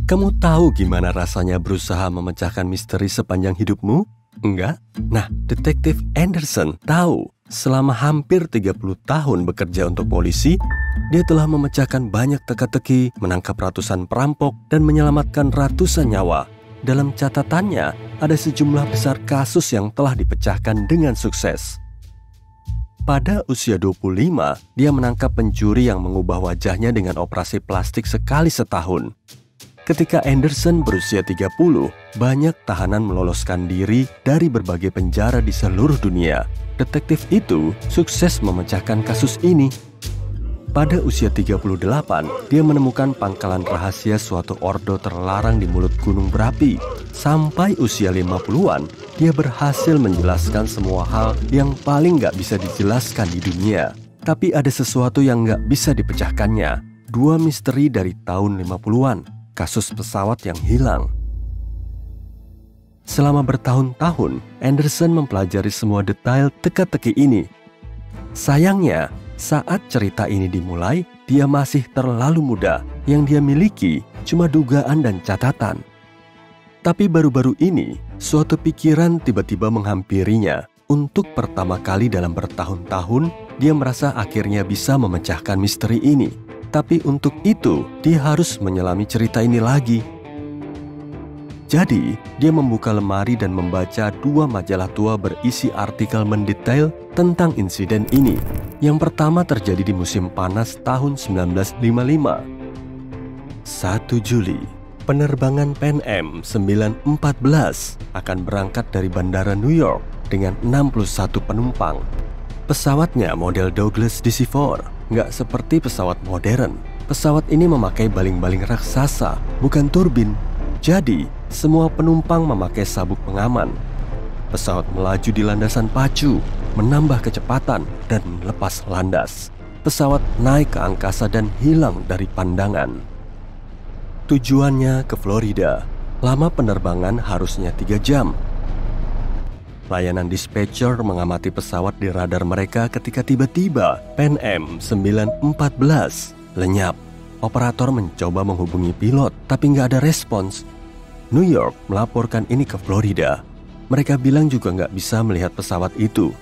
Kamu tahu gimana rasanya berusaha memecahkan misteri sepanjang hidupmu? Enggak? Nah, Detektif Anderson tahu. Selama hampir 30 tahun bekerja untuk polisi, dia telah memecahkan banyak teka-teki, menangkap ratusan perampok, dan menyelamatkan ratusan nyawa. Dalam catatannya, ada sejumlah besar kasus yang telah dipecahkan dengan sukses. Pada usia 25, dia menangkap pencuri yang mengubah wajahnya dengan operasi plastik sekali setahun. Ketika Anderson berusia 30, banyak tahanan meloloskan diri dari berbagai penjara di seluruh dunia. Detektif itu sukses memecahkan kasus ini. Pada usia 38, dia menemukan pangkalan rahasia suatu ordo terlarang di mulut gunung berapi. Sampai usia 50-an, dia berhasil menjelaskan semua hal yang paling nggak bisa dijelaskan di dunia. Tapi ada sesuatu yang nggak bisa dipecahkannya. Dua misteri dari tahun 50-an. Kasus pesawat yang hilang. Selama bertahun-tahun, Anderson mempelajari semua detail teka-teki ini. Sayangnya, saat cerita ini dimulai, dia masih terlalu muda. Yang dia miliki cuma dugaan dan catatan. Tapi baru-baru ini, suatu pikiran tiba-tiba menghampirinya. Untuk pertama kali dalam bertahun-tahun, dia merasa akhirnya bisa memecahkan misteri ini. Tapi untuk itu, dia harus menyelami cerita ini lagi. Jadi, dia membuka lemari dan membaca dua majalah tua berisi artikel mendetail tentang insiden ini. Yang pertama terjadi di musim panas tahun 1955. 1 Juli, penerbangan Pan Am 914 akan berangkat dari Bandara New York dengan 61 penumpang. Pesawatnya model Douglas DC-4. Nggak seperti pesawat modern. Pesawat ini memakai baling-baling raksasa, bukan turbin. Jadi, semua penumpang memakai sabuk pengaman. Pesawat melaju di landasan pacu, menambah kecepatan, dan lepas landas. Pesawat naik ke angkasa dan hilang dari pandangan. Tujuannya ke Florida. Lama penerbangan harusnya 3 jam. Layanan dispatcher mengamati pesawat di radar mereka ketika tiba-tiba Pan Am 914 lenyap. Operator mencoba menghubungi pilot, tapi nggak ada respons. New York melaporkan ini ke Florida. Mereka bilang juga nggak bisa melihat pesawat itu.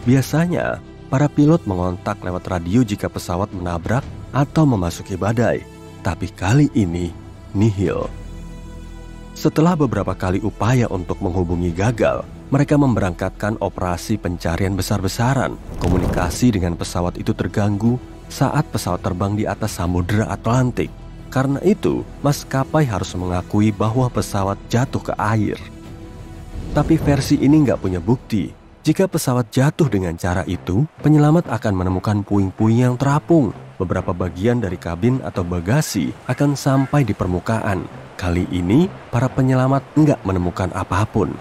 Biasanya, para pilot mengontak lewat radio jika pesawat menabrak atau memasuki badai. Tapi kali ini, nihil. Setelah beberapa kali upaya untuk menghubungi gagal, mereka memberangkatkan operasi pencarian besar-besaran. Komunikasi dengan pesawat itu terganggu saat pesawat terbang di atas Samudra Atlantik. Karena itu, maskapai harus mengakui bahwa pesawat jatuh ke air. Tapi versi ini nggak punya bukti. Jika pesawat jatuh dengan cara itu, penyelamat akan menemukan puing-puing yang terapung. Beberapa bagian dari kabin atau bagasi akan sampai di permukaan. Kali ini, para penyelamat nggak menemukan apapun.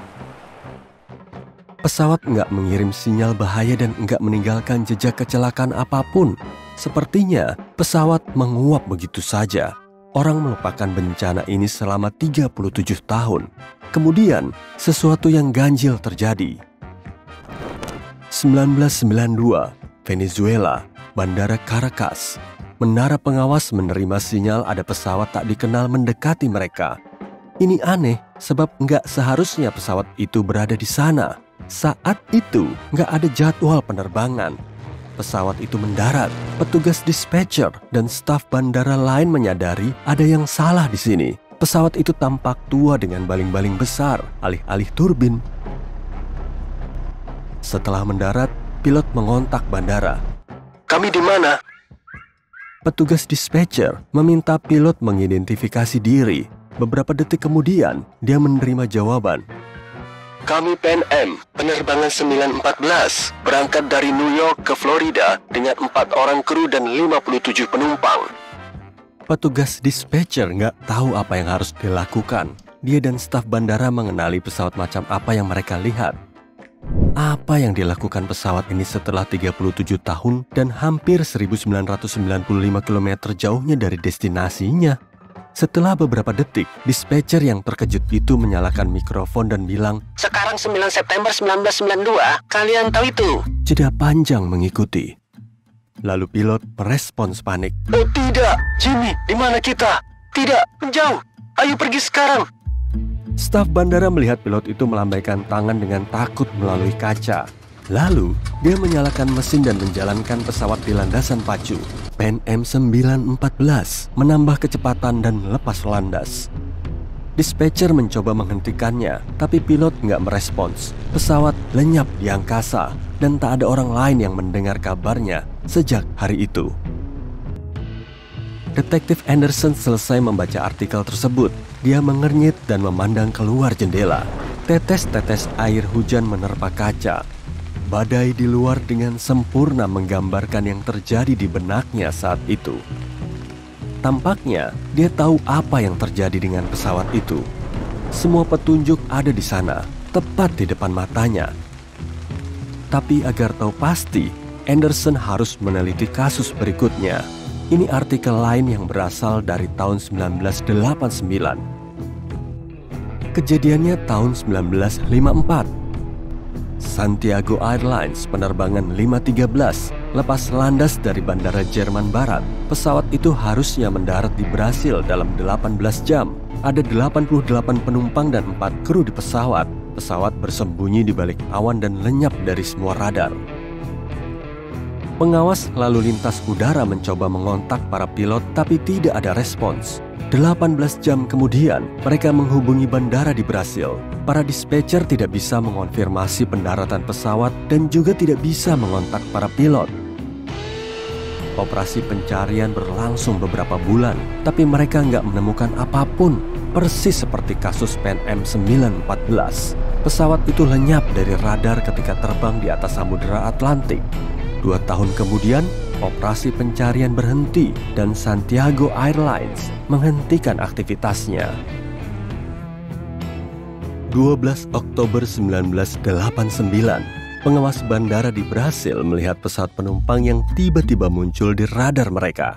Pesawat nggak mengirim sinyal bahaya dan nggak meninggalkan jejak kecelakaan apapun. Sepertinya pesawat menguap begitu saja. Orang melupakan bencana ini selama 37 tahun. Kemudian, sesuatu yang ganjil terjadi. 1992, Venezuela, Bandara Caracas. Menara pengawas menerima sinyal ada pesawat tak dikenal mendekati mereka. Ini aneh, sebab nggak seharusnya pesawat itu berada di sana. Saat itu, nggak ada jadwal penerbangan. Pesawat itu mendarat. Petugas dispatcher dan staf bandara lain menyadari ada yang salah di sini. Pesawat itu tampak tua dengan baling-baling besar, alih-alih turbin. Setelah mendarat, pilot mengontak bandara. "Kami di mana?" Petugas dispatcher meminta pilot mengidentifikasi diri. Beberapa detik kemudian, dia menerima jawaban. "Kami Pan Am, penerbangan 914, berangkat dari New York ke Florida dengan 4 orang kru dan 57 penumpang." Petugas dispatcher nggak tahu apa yang harus dilakukan. Dia dan staf bandara mengenali pesawat macam apa yang mereka lihat. Apa yang dilakukan pesawat ini setelah 37 tahun dan hampir 1995 km jauhnya dari destinasinya? Setelah beberapa detik, dispatcher yang terkejut itu menyalakan mikrofon dan bilang, "Sekarang 9 September 1992, kalian tahu itu?" Jeda panjang mengikuti. Lalu pilot merespons panik. "Oh tidak, Jimmy, di mana kita? Tidak, menjauh." Ayo pergi sekarang. Staf bandara melihat pilot itu melambaikan tangan dengan takut melalui kaca. Lalu, dia menyalakan mesin dan menjalankan pesawat di landasan pacu. Pan Am 914 menambah kecepatan dan lepas landas. Dispatcher mencoba menghentikannya, tapi pilot nggak merespons. Pesawat lenyap di angkasa, dan tak ada orang lain yang mendengar kabarnya sejak hari itu. Detektif Anderson selesai membaca artikel tersebut. Dia mengernyit dan memandang keluar jendela. Tetes-tetes air hujan menerpa kaca. Badai di luar dengan sempurna menggambarkan yang terjadi di benaknya saat itu. Tampaknya dia tahu apa yang terjadi dengan pesawat itu. Semua petunjuk ada di sana, tepat di depan matanya. Tapi agar tahu pasti, Anderson harus meneliti kasus berikutnya. Ini artikel lain yang berasal dari tahun 1989. Kejadiannya tahun 1954. Santiago Airlines penerbangan 513 lepas landas dari bandara Jerman Barat. Pesawat itu harusnya mendarat di Brasil dalam 18 jam. Ada 88 penumpang dan 4 kru di pesawat. Pesawat bersembunyi di balik awan dan lenyap dari semua radar. Pengawas lalu lintas udara mencoba mengontak para pilot tapi tidak ada respons. 18 jam kemudian, mereka menghubungi bandara di Brasil. Para dispatcher tidak bisa mengonfirmasi pendaratan pesawat dan juga tidak bisa mengontak para pilot. Operasi pencarian berlangsung beberapa bulan, tapi mereka nggak menemukan apapun, persis seperti kasus Pan Am 914. Pesawat itu lenyap dari radar ketika terbang di atas Samudera Atlantik. 2 tahun kemudian, operasi pencarian berhenti dan Santiago Airlines menghentikan aktivitasnya. 12 Oktober 1989, pengawas bandara di Brasil melihat pesawat penumpang yang tiba-tiba muncul di radar mereka.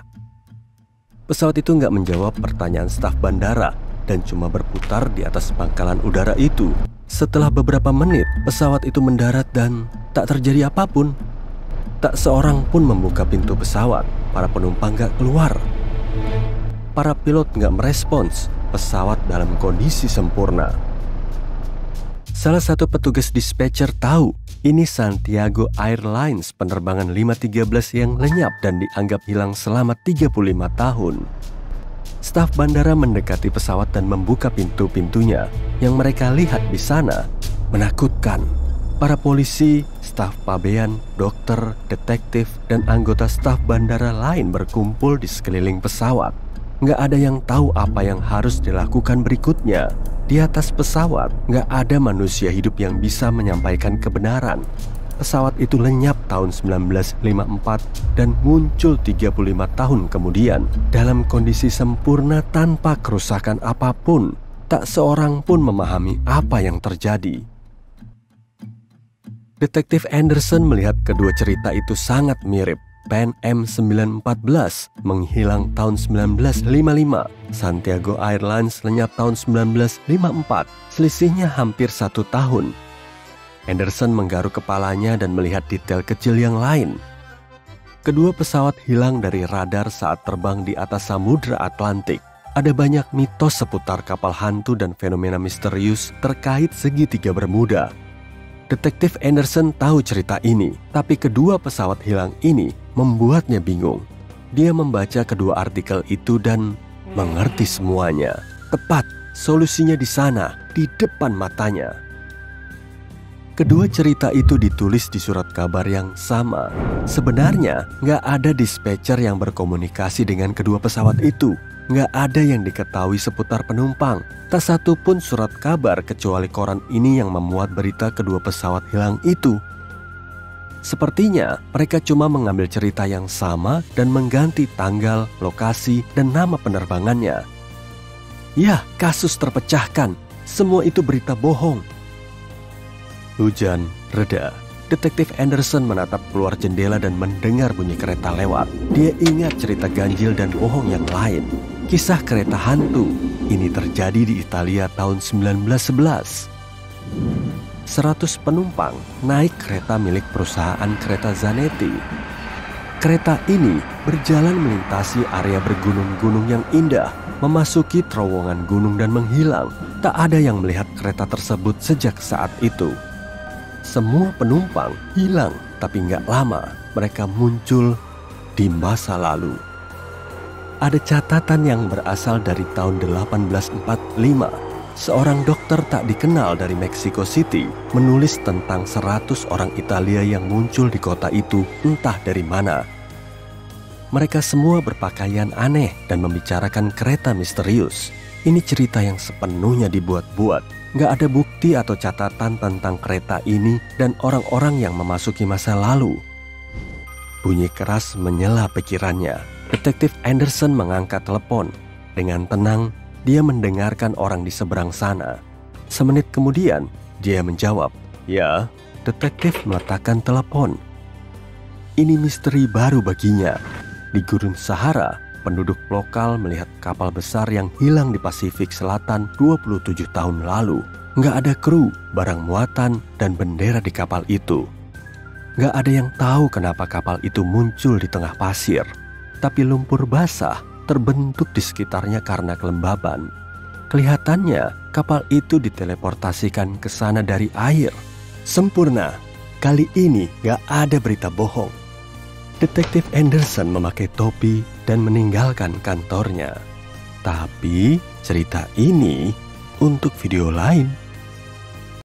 Pesawat itu nggak menjawab pertanyaan staf bandara dan cuma berputar di atas pangkalan udara itu. Setelah beberapa menit, pesawat itu mendarat dan tak terjadi apapun. Tak seorang pun membuka pintu pesawat. Para penumpang gak keluar. Para pilot gak merespons. Pesawat dalam kondisi sempurna. Salah satu petugas dispatcher tahu ini Santiago Airlines penerbangan 513 yang lenyap dan dianggap hilang selama 35 tahun. Staf bandara mendekati pesawat dan membuka pintu-pintunya. Yang mereka lihat di sana menakutkan. Para polisi, staf pabean, dokter, detektif, dan anggota staf bandara lain berkumpul di sekeliling pesawat. Nggak ada yang tahu apa yang harus dilakukan berikutnya. Di atas pesawat, nggak ada manusia hidup yang bisa menyampaikan kebenaran. Pesawat itu lenyap tahun 1954 dan muncul 35 tahun kemudian dalam kondisi sempurna tanpa kerusakan apapun. Tak seorang pun memahami apa yang terjadi. Detektif Anderson melihat kedua cerita itu sangat mirip. Pan Am 914 menghilang tahun 1955. Santiago Airlines lenyap tahun 1954. Selisihnya hampir 1 tahun. Anderson menggaruk kepalanya dan melihat detail kecil yang lain. Kedua pesawat hilang dari radar saat terbang di atas Samudra Atlantik. Ada banyak mitos seputar kapal hantu dan fenomena misterius terkait segitiga Bermuda. Detektif Anderson tahu cerita ini, tapi kedua pesawat hilang ini membuatnya bingung. Dia membaca kedua artikel itu dan mengerti semuanya. Tepat, solusinya di sana, di depan matanya. Kedua cerita itu ditulis di surat kabar yang sama. Sebenarnya, nggak ada dispatcher yang berkomunikasi dengan kedua pesawat itu. Nggak ada yang diketahui seputar penumpang. Tak satu pun surat kabar kecuali koran ini yang memuat berita kedua pesawat hilang itu. Sepertinya mereka cuma mengambil cerita yang sama dan mengganti tanggal, lokasi, dan nama penerbangannya. Ya, kasus terpecahkan. Semua itu berita bohong. Hujan reda. Detektif Anderson menatap keluar jendela dan mendengar bunyi kereta lewat. Dia ingat cerita ganjil dan bohong yang lain. Kisah kereta hantu. Ini terjadi di Italia tahun 1911. 100 penumpang naik kereta milik perusahaan kereta Zanetti. Kereta ini berjalan melintasi area bergunung-gunung yang indah. memasuki terowongan gunung dan menghilang. Tak ada yang melihat kereta tersebut sejak saat itu. Semua penumpang hilang, tapi nggak lama mereka muncul di masa lalu. Ada catatan yang berasal dari tahun 1845. Seorang dokter tak dikenal dari Mexico City menulis tentang 100 orang Italia yang muncul di kota itu entah dari mana. Mereka semua berpakaian aneh dan membicarakan kereta misterius. Ini cerita yang sepenuhnya dibuat-buat. Nggak ada bukti atau catatan tentang kereta ini dan orang-orang yang memasuki masa lalu. Bunyi keras menyela pikirannya. Detektif Anderson mengangkat telepon. Dengan tenang, dia mendengarkan orang di seberang sana. Semenit kemudian, dia menjawab, "Ya." Detektif meletakkan telepon. Ini misteri baru baginya. Di Gurun Sahara, penduduk lokal melihat kapal besar yang hilang di Pasifik Selatan 27 tahun lalu. Nggak ada kru, barang muatan, dan bendera di kapal itu. Nggak ada yang tahu kenapa kapal itu muncul di tengah pasir. Tapi lumpur basah terbentuk di sekitarnya karena kelembaban. Kelihatannya kapal itu diteleportasikan ke sana dari air. Sempurna, kali ini nggak ada berita bohong. Detektif Anderson memakai topi dan meninggalkan kantornya. Tapi cerita ini untuk video lain.